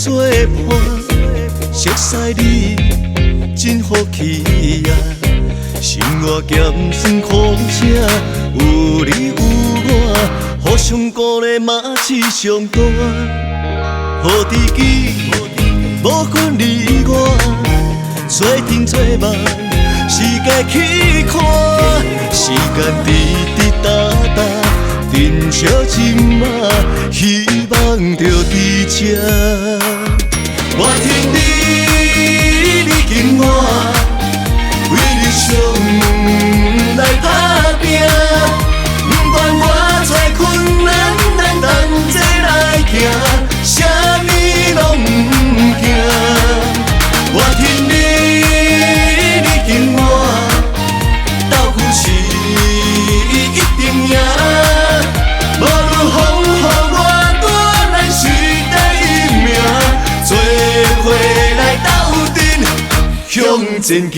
做伴，熟悉你真好气呀。生活咸酸苦涩，有你有我，互相鼓励嘛是上大。好知己，无分你我，做阵做梦，世界去看，时间滴答答，珍惜今仔，希望就伫这。我听你紧我，为理想来打拼，不管我再困难，咱同齐来行，啥物拢不惊。我听你紧我，斗富是一定赢。无论风雨偌大，咱是第一名，做伙来斗阵向前行。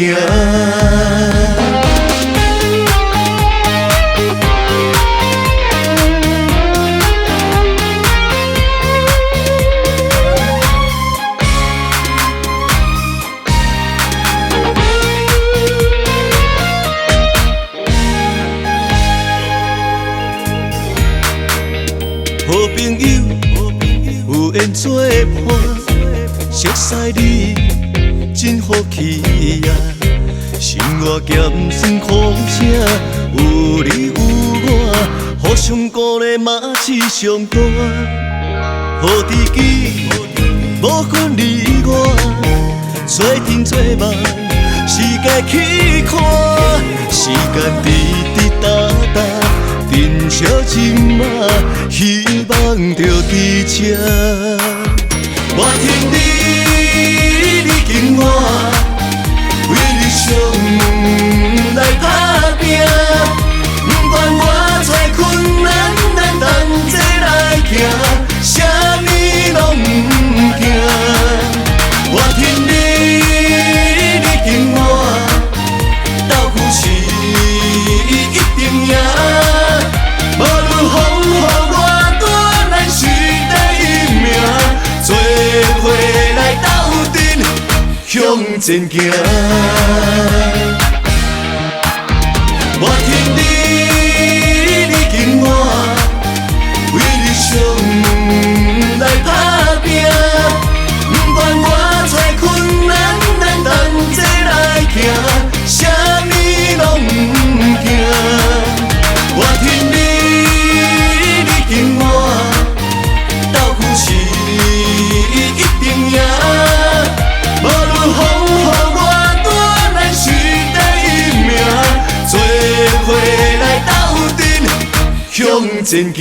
好朋友，有缘做伴，熟悉你真好气呀。生活咸酸苦涩，有你有我，互相鼓励嘛是上大。好知己，无分你我，做阵做梦，世界去看，时间滴答答。珍惜今仔，希望就伫这。我听你紧我，为理想来打拼，不管我再困难，咱同齐来行，啥物拢不惊。我听你紧我，斗富是一定赢。无论风雨偌大，咱是第一名，做伙来斗阵向前行。我听你紧我，为理想来打拼，不管我再困难，咱同齐来行，啥物拢不惊。我听你紧我，斗富是一定赢。无论风雨偌大，咱是第一名，做伙来斗阵向前行。